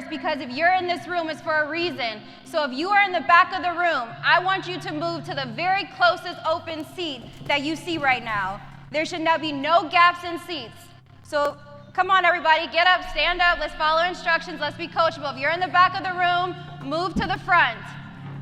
because if you're in this room, it's for a reason. So if you are in the back of the room, I want you to move to the very closest open seat that you see right now. There should now be no gaps in seats. So come on, everybody, get up, stand up, let's follow instructions, let's be coachable. If you're in the back of the room, move to the front.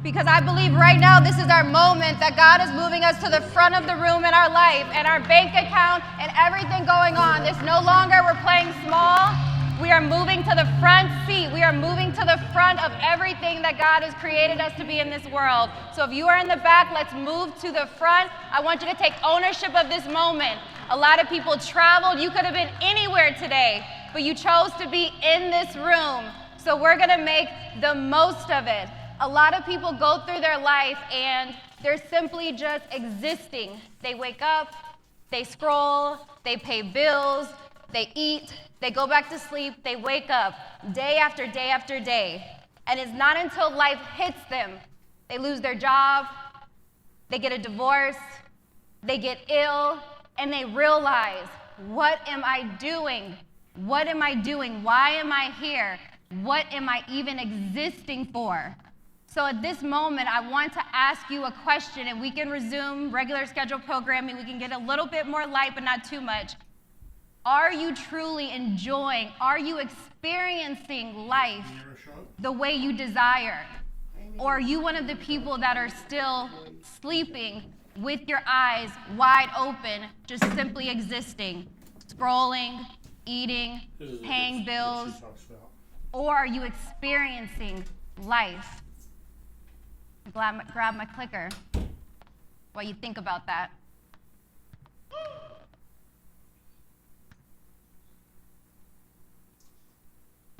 Because I believe right now this is our moment that God is moving us to the front of the room in our life and our bank account and everything going on. It's no longer we're playing small. We are moving to the front seat. We are moving to the front of everything that God has created us to be in this world. So if you are in the back, let's move to the front. I want you to take ownership of this moment. A lot of people traveled. You could have been anywhere today, but you chose to be in this room. So we're going to make the most of it. A lot of people go through their life and they're simply just existing. They wake up, they scroll, they pay bills, they eat, they go back to sleep, they wake up day after day after day. And it's not until life hits them, they lose their job, they get a divorce, they get ill, and they realize, what am I doing? What am I doing? Why am I here? What am I even existing for? So at this moment, I want to ask you a question, and we can resume regular scheduled programming. We can get a little bit more light, but not too much. Are you truly enjoying, are you experiencing life the way you desire? Or are you one of the people that are still sleeping with your eyes wide open, just simply existing, scrolling, eating, paying bills? Or are you experiencing life? Grab my clicker while you think about that.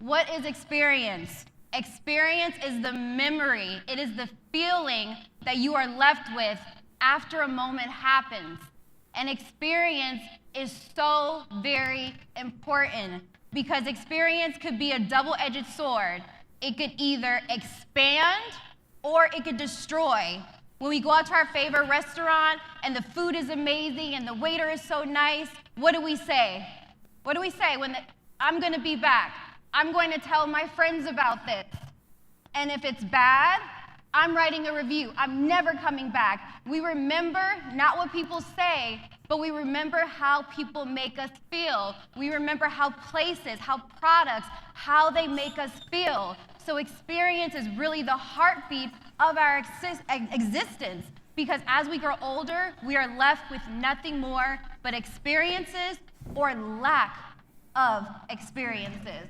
What is experience? Experience is the memory. It is the feeling that you are left with after a moment happens. And experience is so very important because experience could be a double-edged sword. It could either expand or it could destroy. When we go out to our favorite restaurant and the food is amazing and the waiter is so nice, what do we say? What do we say when I'm going to be back? I'm going to tell my friends about this. And if it's bad, I'm writing a review. I'm never coming back. We remember not what people say, but we remember how people make us feel. We remember how places, how products, how they make us feel. So experience is really the heartbeat of our existence. Because as we grow older, we are left with nothing more but experiences or lack of experiences.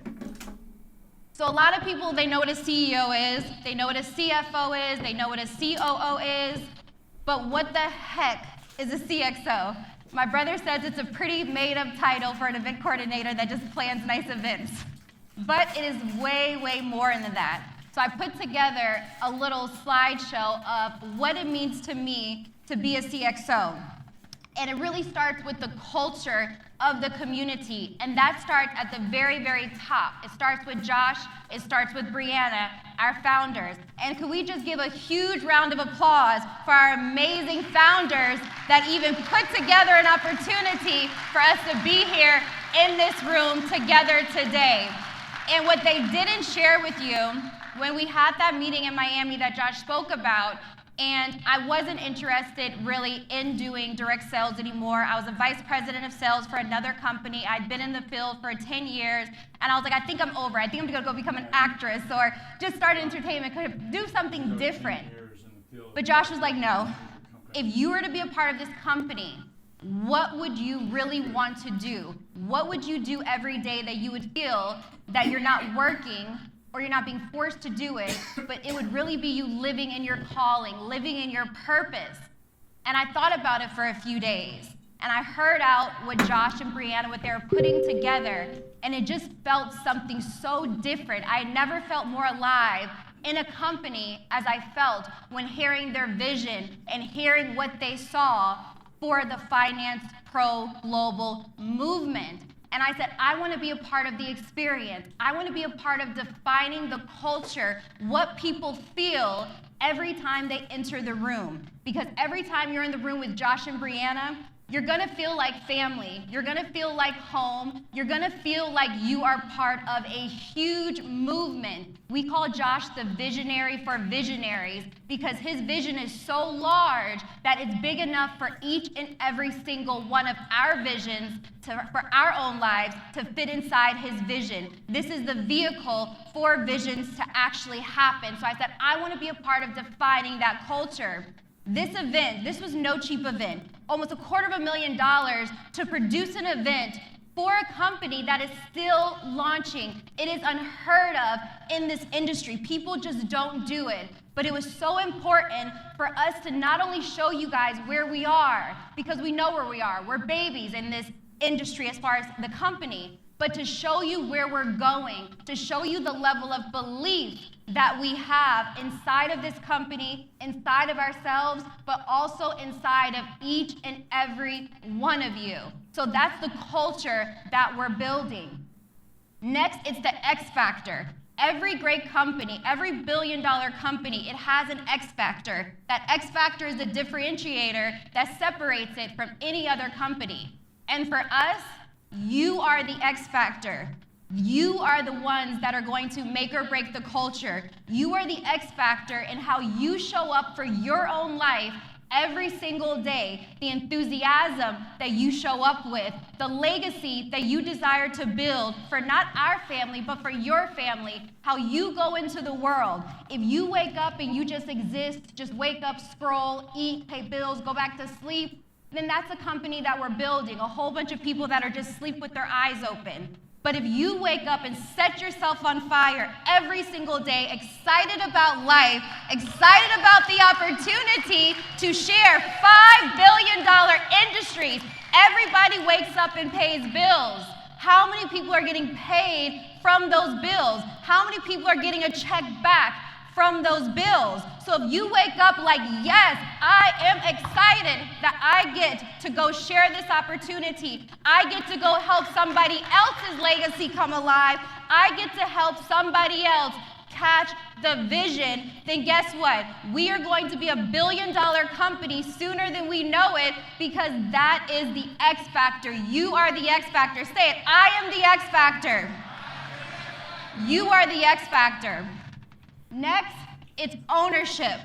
So a lot of people, they know what a CEO is, they know what a CFO is, they know what a COO is, but what the heck is a CXO? My brother says it's a pretty made-up title for an event coordinator that just plans nice events. But it is way, way more than that. So I put together a little slideshow of what it means to me to be a CXO. And it really starts with the culture of the community, and that starts at the very, very top. It starts with Josh, it starts with Brianna, our founders. And could we just give a huge round of applause for our amazing founders that even put together an opportunity for us to be here in this room together today. And what they didn't share with you when we had that meeting in Miami that Josh spoke about, and I wasn't interested really in doing direct sales anymore. I was a vice president of sales for another company. I'd been in the field for 10 years, and I was like, I think I'm over. I think I'm gonna go become an actress or just start entertainment, could do something different. But Josh was like, no. If you were to be a part of this company, what would you really want to do? What would you do every day that you would feel that you're not working or you're not being forced to do it, but it would really be you living in your calling, living in your purpose? And I thought about it for a few days, and I heard out what Josh and Brianna, what they were putting together, and it just felt something so different. I had never felt more alive in a company as I felt when hearing their vision and hearing what they saw for the FinancePro Global movement. And I said, I want to be a part of the experience. I want to be a part of defining the culture, what people feel every time they enter the room. Because every time you're in the room with Josh and Brianna, You're gonna feel like family. You're gonna feel like home. You're gonna feel like you are part of a huge movement. We call Josh the visionary for visionaries because his vision is so large that it's big enough for each and every single one of our visions for our own lives to fit inside his vision. This is the vehicle for visions to actually happen. So I said, I want to be a part of defining that culture. This event, this was no cheap event, almost $250,000 to produce an event for a company that is still launching. It is unheard of in this industry. People just don't do it. But it was so important for us to not only show you guys where we are, because we know where we are. We're babies in this industry as far as the company, but to show you where we're going, to show you the level of belief that we have inside of this company, inside of ourselves, but also inside of each and every one of you. So that's the culture that we're building. Next, it's the X factor. Every great company, every billion-dollar company, it has an X factor. That X factor is the differentiator that separates it from any other company. And for us, you are the X factor. You are the ones that are going to make or break the culture. You are the X factor in how you show up for your own life every single day. The enthusiasm that you show up with, the legacy that you desire to build for not our family, but for your family, how you go into the world. If you wake up and you just exist, just wake up, scroll, eat, pay bills, go back to sleep, then that's a company that we're building, a whole bunch of people that are just asleep with their eyes open. But if you wake up and set yourself on fire every single day, excited about life, excited about the opportunity to share $5 billion industries, everybody wakes up and pays bills. How many people are getting paid from those bills? How many people are getting a check back from those bills? So if you wake up like, yes, I am excited that I get to go share this opportunity. I get to go help somebody else's legacy come alive. I get to help somebody else catch the vision, then guess what? We are going to be a billion-dollar company sooner than we know it because that is the X factor. You are the X factor. Say it, I am the X factor. You are the X factor. Next, it's ownership.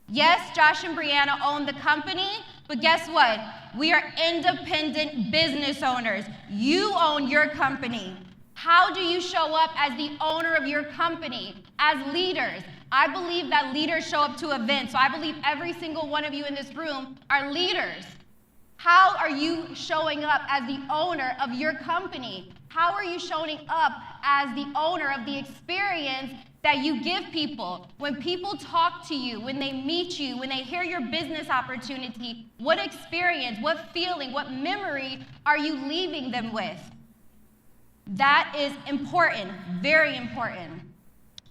Yes, Josh and Brianna own the company, but guess what? We are independent business owners. You own your company. How do you show up as the owner of your company? As leaders. I believe that leaders show up to events, so I believe every single one of you in this room are leaders. How are you showing up as the owner of your company? How are you showing up as the owner of the experience that you give people? When people talk to you, when they meet you, when they hear your business opportunity, what experience, what feeling, what memory are you leaving them with? That is important, very important.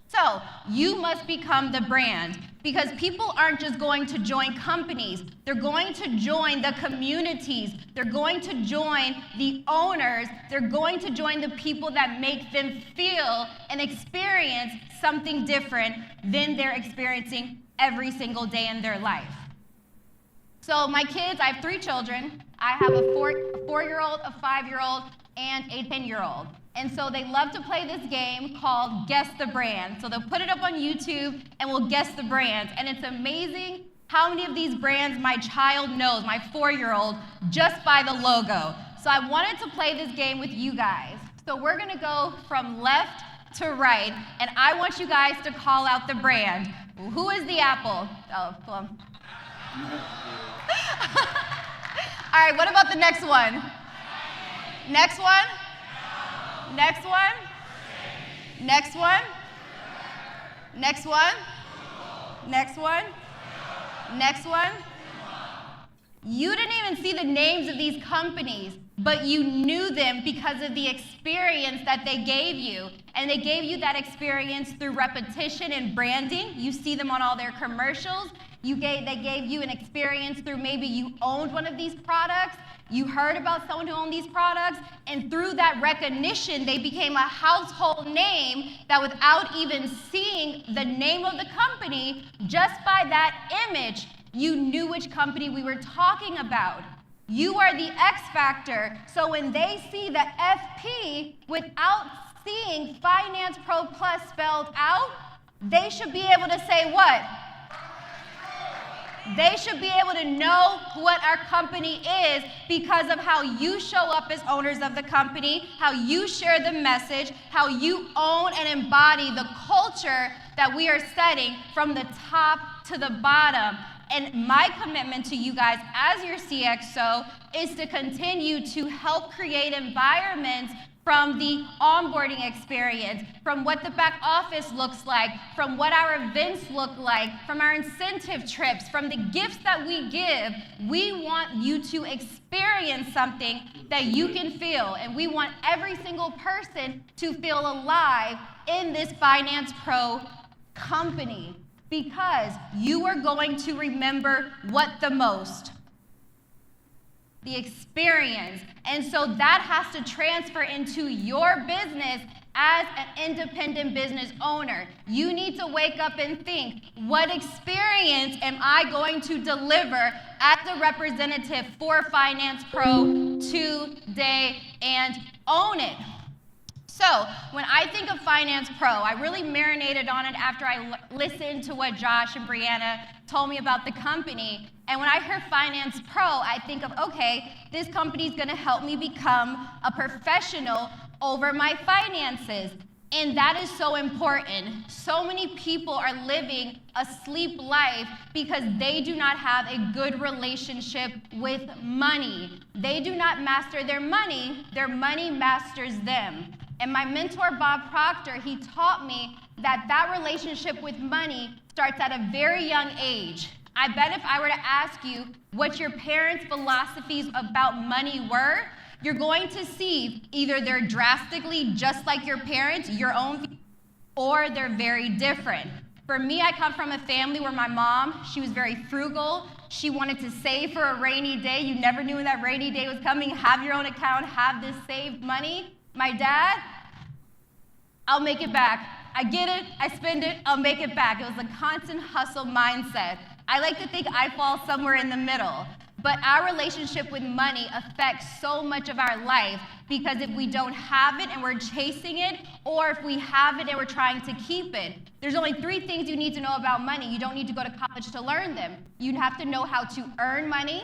So you must become the brand because people aren't just going to join companies. They're going to join the communities. They're going to join the owners. They're going to join the people that make them feel and experience something different than they're experiencing every single day in their life. So my kids, I have 3 children. I have a 4-year-old, a 5-year-old, and a 10-year-old. And so they love to play this game called Guess the Brand. So they'll put it up on YouTube and we'll guess the brands. And it's amazing how many of these brands my child knows, my 4-year-old, just by the logo. So I wanted to play this game with you guys. So we're gonna go from left to right, and I want you guys to call out the brand. Who is the apple? Oh, well. All right, what about the next one? Next one? Next one? Next one? Next one? Next one? Next one? You didn't even see the names of these companies, but you knew them because of the experience that they gave you. And they gave you that experience through repetition and branding. You see them on all their commercials. They gave you an experience through maybe you owned one of these products. You heard about someone who owned these products, and through that recognition, they became a household name that without even seeing the name of the company, just by that image, you knew which company we were talking about. You are the X factor. So when they see the FP without seeing Finance Pro Plus spelled out, they should be able to say what? They should be able to know what our company is because of how you show up as owners of the company, how you share the message, how you own and embody the culture that we are setting from the top to the bottom. And my commitment to you guys as your CXO is to continue to help create environments from the onboarding experience, from what the back office looks like, from what our events look like, from our incentive trips, from the gifts that we give. We want you to experience something that you can feel, and we want every single person to feel alive in this Finance Pro company, because you are going to remember what the most? The experience. And so that has to transfer into your business as an independent business owner. You need to wake up and think, what experience am I going to deliver as a representative for Finance Pro today, and own it. So when I think of Finance Pro, I really marinated on it after I listened to what Josh and Brianna told me about the company. And when I hear Finance Pro, I think of, okay, this company is going to help me become a professional over my finances. And that is so important. So many people are living a sleep life because they do not have a good relationship with money. They do not master their money masters them. And my mentor, Bob Proctor, he taught me that that relationship with money starts at a very young age. I bet if I were to ask you what your parents' philosophies about money were, you're going to see either they're drastically just like your parents, your own, or they're very different. For me, I come from a family where my mom, she was very frugal. She wanted to save for a rainy day. You never knew when that rainy day was coming. Have your own account, have this saved money. My dad, I'll make it back. I get it, I spend it, I'll make it back. It was a constant hustle mindset. I like to think I fall somewhere in the middle. But our relationship with money affects so much of our life, because if we don't have it and we're chasing it, or if we have it and we're trying to keep it, there's only 3 things you need to know about money. You don't need to go to college to learn them. You have to know how to earn money,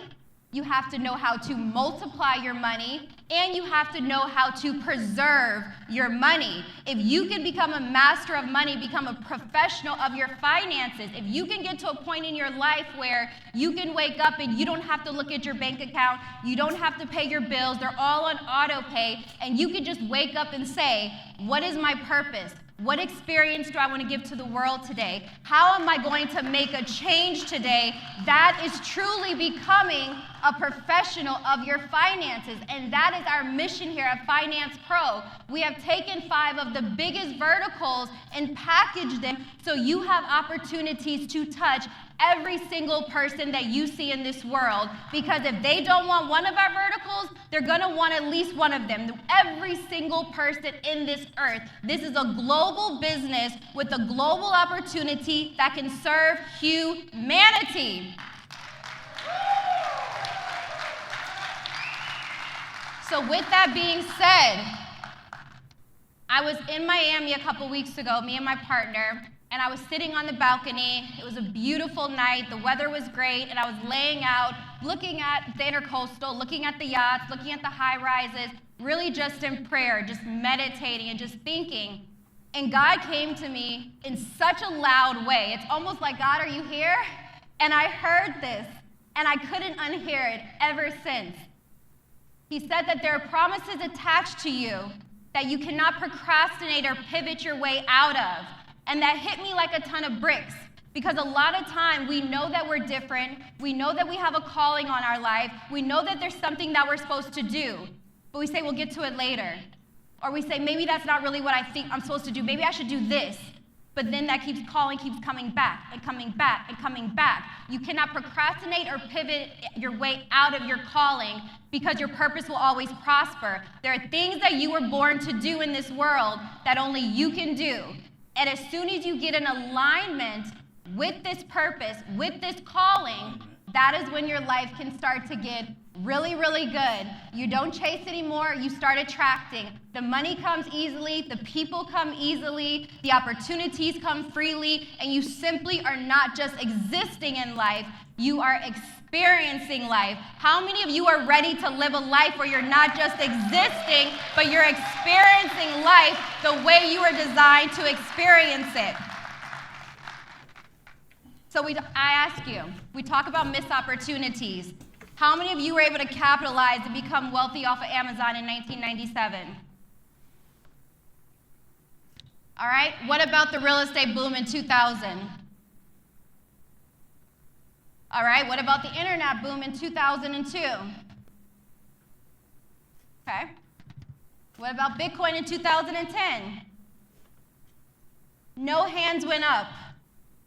you have to know how to multiply your money, and you have to know how to preserve your money. If you can become a master of money, become a professional of your finances, if you can get to a point in your life where you can wake up and you don't have to look at your bank account, you don't have to pay your bills, they're all on auto pay, and you can just wake up and say, what is my purpose? What experience do I want to give to the world today? How am I going to make a change today? That is truly becoming a professional of your finances. And that is our mission here at Finance Pro. We have taken 5 of the biggest verticals and packaged them so you have opportunities to touch every single person that you see in this world. Because if they don't want one of our verticals, they're going to want at least one of them. Every single person in this earth. This is a global business with a global opportunity that can serve humanity. So with that being said, I was in Miami a couple weeks ago, me and my partner, and I was sitting on the balcony. It was a beautiful night, the weather was great, and I was laying out, looking at the Intercoastal, looking at the yachts, looking at the high-rises, really just in prayer, just meditating and just thinking. And God came to me in such a loud way. It's almost like, God, are you here? And I heard this, and I couldn't unhear it ever since. He said that there are promises attached to you that you cannot procrastinate or pivot your way out of. And that hit me like a ton of bricks, because a lot of time we know that we're different, we know that we have a calling on our life, we know that there's something that we're supposed to do, but we say we'll get to it later. Or we say, maybe that's not really what I think I'm supposed to do, maybe I should do this. But then that keeps calling, keeps coming back and coming back and coming back. You cannot procrastinate or pivot your way out of your calling, because your purpose will always prosper. There are things that you were born to do in this world that only you can do. And as soon as you get in alignment with this purpose, with this calling, that is when your life can start to get really, really good. You don't chase anymore, you start attracting. The money comes easily, the people come easily, the opportunities come freely, and you simply are not just existing in life, you are experiencing life. How many of you are ready to live a life where you're not just existing, but you're experiencing life the way you were designed to experience it? So I ask you, we talk about missed opportunities. How many of you were able to capitalize and become wealthy off of Amazon in 1997? All right, what about the real estate boom in 2000? All right, what about the internet boom in 2002? Okay. What about Bitcoin in 2010? No hands went up.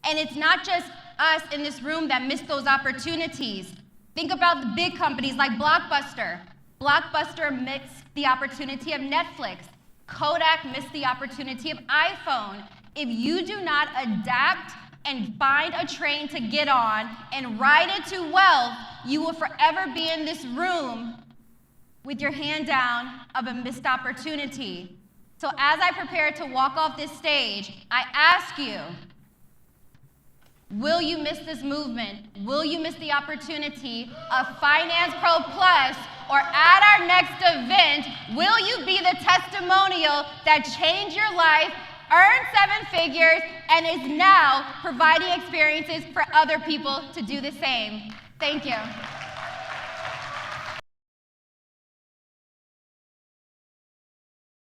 And it's not just us in this room that missed those opportunities. Think about the big companies like Blockbuster. Blockbuster missed the opportunity of Netflix. Kodak missed the opportunity of iPhone. If you do not adapt and find a train to get on and ride it to wealth, you will forever be in this room with your hand down of a missed opportunity. So as I prepare to walk off this stage, I ask you, will you miss this movement? Will you miss the opportunity of FinancePro Plus? Or at our next event, will you be the testimonial that changed your life, earned 7 figures, and is now providing experiences for other people to do the same? Thank you.